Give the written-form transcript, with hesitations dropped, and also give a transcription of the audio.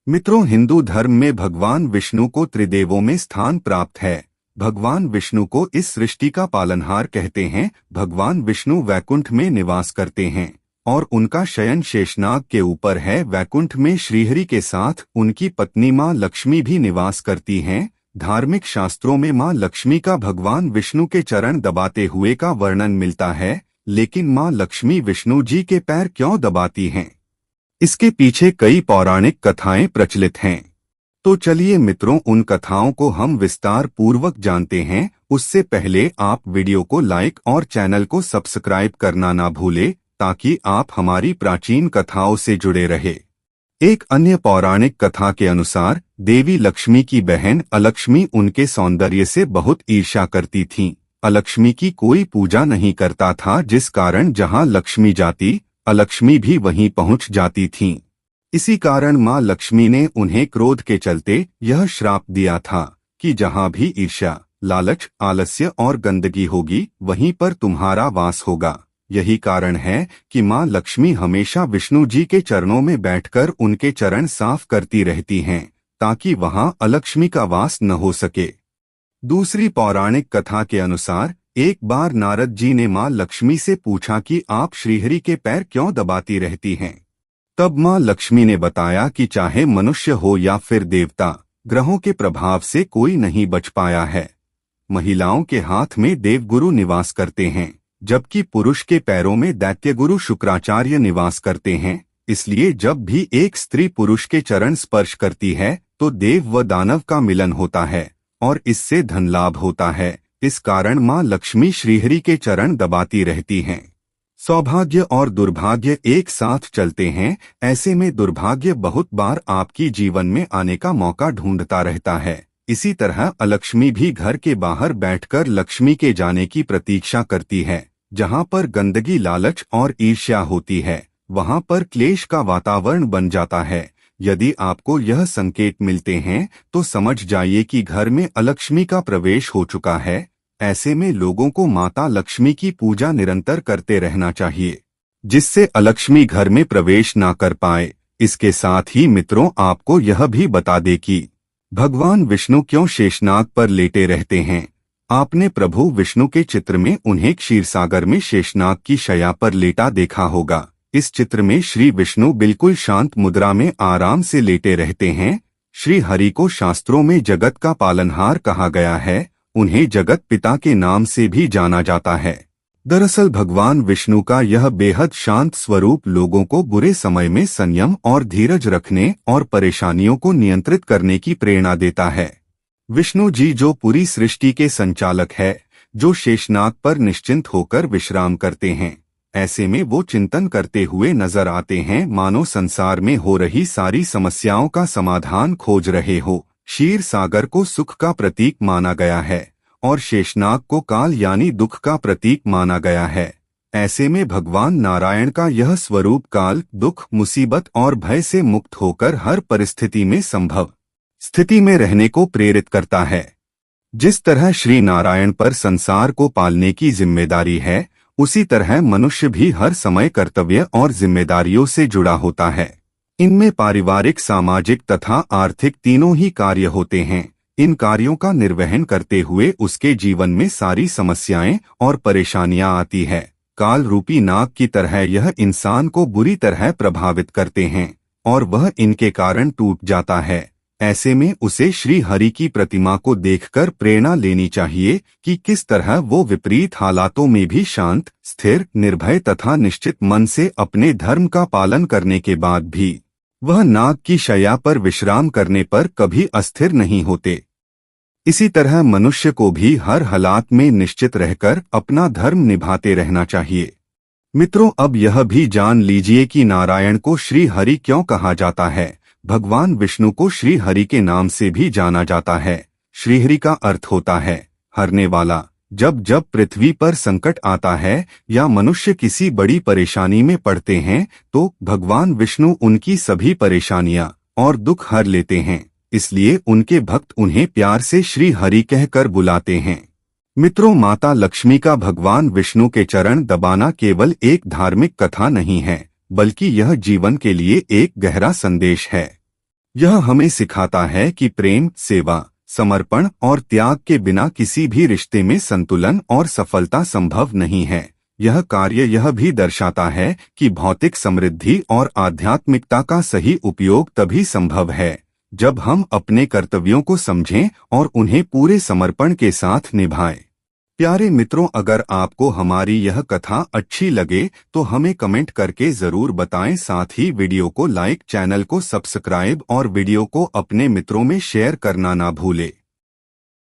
मित्रों, हिंदू धर्म में भगवान विष्णु को त्रिदेवों में स्थान प्राप्त है। भगवान विष्णु को इस सृष्टि का पालनहार कहते हैं। भगवान विष्णु वैकुंठ में निवास करते हैं और उनका शयन शेषनाग के ऊपर है। वैकुंठ में श्रीहरि के साथ उनकी पत्नी मां लक्ष्मी भी निवास करती हैं। धार्मिक शास्त्रों में मां लक्ष्मी का भगवान विष्णु के चरण दबाते हुए का वर्णन मिलता है, लेकिन मां लक्ष्मी विष्णु जी के पैर क्यों दबाती हैं, इसके पीछे कई पौराणिक कथाएं प्रचलित हैं। तो चलिए मित्रों, उन कथाओं को हम विस्तार पूर्वक जानते हैं। उससे पहले आप वीडियो को लाइक और चैनल को सब्सक्राइब करना ना भूलें, ताकि आप हमारी प्राचीन कथाओं से जुड़े रहे। एक अन्य पौराणिक कथा के अनुसार देवी लक्ष्मी की बहन अलक्ष्मी उनके सौंदर्य से बहुत ईर्ष्या करती थीं। अलक्ष्मी की कोई पूजा नहीं करता था, जिस कारण जहां लक्ष्मी जाती अलक्ष्मी भी वहीं पहुंच जाती थीं। इसी कारण मां लक्ष्मी ने उन्हें क्रोध के चलते यह श्राप दिया था कि जहां भी ईर्ष्या, लालच, आलस्य और गंदगी होगी, वहीं पर तुम्हारा वास होगा। यही कारण है कि मां लक्ष्मी हमेशा विष्णु जी के चरणों में बैठकर उनके चरण साफ करती रहती हैं, ताकि वहां अलक्ष्मी का वास न हो सके। दूसरी पौराणिक कथा के अनुसार एक बार नारद जी ने मां लक्ष्मी से पूछा कि आप श्रीहरि के पैर क्यों दबाती रहती हैं। तब मां लक्ष्मी ने बताया कि चाहे मनुष्य हो या फिर देवता, ग्रहों के प्रभाव से कोई नहीं बच पाया है। महिलाओं के हाथ में देवगुरु निवास करते हैं, जबकि पुरुष के पैरों में दैत्यगुरु शुक्राचार्य निवास करते हैं। इसलिए जब भी एक स्त्री पुरुष के चरण स्पर्श करती है तो देव व दानव का मिलन होता है और इससे धन लाभ होता है। इस कारण मां लक्ष्मी श्रीहरि के चरण दबाती रहती हैं। सौभाग्य और दुर्भाग्य एक साथ चलते हैं। ऐसे में दुर्भाग्य बहुत बार आपकी जीवन में आने का मौका ढूंढता रहता है। इसी तरह अलक्ष्मी भी घर के बाहर बैठकर लक्ष्मी के जाने की प्रतीक्षा करती है। जहां पर गंदगी, लालच और ईर्ष्या होती है, वहां पर क्लेश का वातावरण बन जाता है। यदि आपको यह संकेत मिलते हैं तो समझ जाइए कि घर में अलक्ष्मी का प्रवेश हो चुका है। ऐसे में लोगों को माता लक्ष्मी की पूजा निरंतर करते रहना चाहिए, जिससे अलक्ष्मी घर में प्रवेश ना कर पाए। इसके साथ ही मित्रों, आपको यह भी बता दें कि भगवान विष्णु क्यों शेषनाग पर लेटे रहते हैं। आपने प्रभु विष्णु के चित्र में उन्हें क्षीरसागर में शेषनाग की शैया पर लेटा देखा होगा। इस चित्र में श्री विष्णु बिल्कुल शांत मुद्रा में आराम से लेटे रहते हैं। श्री हरि को शास्त्रों में जगत का पालनहार कहा गया है। उन्हें जगत पिता के नाम से भी जाना जाता है। दरअसल भगवान विष्णु का यह बेहद शांत स्वरूप लोगों को बुरे समय में संयम और धीरज रखने और परेशानियों को नियंत्रित करने की प्रेरणा देता है। विष्णु जी जो पूरी सृष्टि के संचालक है, जो शेषनाग पर निश्चिंत होकर विश्राम करते हैं। ऐसे में वो चिंतन करते हुए नजर आते हैं, मानो संसार में हो रही सारी समस्याओं का समाधान खोज रहे हो। क्षीर सागर को सुख का प्रतीक माना गया है और शेषनाग को काल यानी दुख का प्रतीक माना गया है। ऐसे में भगवान नारायण का यह स्वरूप काल, दुख, मुसीबत और भय से मुक्त होकर हर परिस्थिति में संभव स्थिति में रहने को प्रेरित करता है। जिस तरह श्री नारायण पर संसार को पालने की जिम्मेदारी है, उसी तरह मनुष्य भी हर समय कर्तव्य और जिम्मेदारियों से जुड़ा होता है। इनमें पारिवारिक, सामाजिक तथा आर्थिक तीनों ही कार्य होते हैं। इन कार्यों का निर्वहन करते हुए उसके जीवन में सारी समस्याएं और परेशानियां आती है। काल रूपी नाग की तरह यह इंसान को बुरी तरह प्रभावित करते हैं और वह इनके कारण टूट जाता है। ऐसे में उसे श्री हरि की प्रतिमा को देखकर प्रेरणा लेनी चाहिए कि किस तरह वो विपरीत हालातों में भी शांत, स्थिर, निर्भय तथा निश्चित मन से अपने धर्म का पालन करने के बाद भी वह नाग की शैया पर विश्राम करने पर कभी अस्थिर नहीं होते। इसी तरह मनुष्य को भी हर हालात में निश्चित रहकर अपना धर्म निभाते रहना चाहिए। मित्रों, अब यह भी जान लीजिए कि नारायण को श्री हरि क्यों कहा जाता है। भगवान विष्णु को श्री हरि के नाम से भी जाना जाता है। श्रीहरि का अर्थ होता है हरने वाला। जब जब पृथ्वी पर संकट आता है या मनुष्य किसी बड़ी परेशानी में पड़ते हैं, तो भगवान विष्णु उनकी सभी परेशानियां और दुख हर लेते हैं। इसलिए उनके भक्त उन्हें प्यार से श्री हरि कहकर बुलाते हैं। मित्रों, माता लक्ष्मी का भगवान विष्णु के चरण दबाना केवल एक धार्मिक कथा नहीं है, बल्कि यह जीवन के लिए एक गहरा संदेश है। यह हमें सिखाता है कि प्रेम, सेवा, समर्पण और त्याग के बिना किसी भी रिश्ते में संतुलन और सफलता संभव नहीं है। यह कार्य यह भी दर्शाता है कि भौतिक समृद्धि और आध्यात्मिकता का सही उपयोग तभी संभव है जब हम अपने कर्तव्यों को समझें और उन्हें पूरे समर्पण के साथ निभाएं। प्यारे मित्रों, अगर आपको हमारी यह कथा अच्छी लगे तो हमें कमेंट करके जरूर बताएं। साथ ही वीडियो को लाइक, चैनल को सब्सक्राइब और वीडियो को अपने मित्रों में शेयर करना ना भूलें।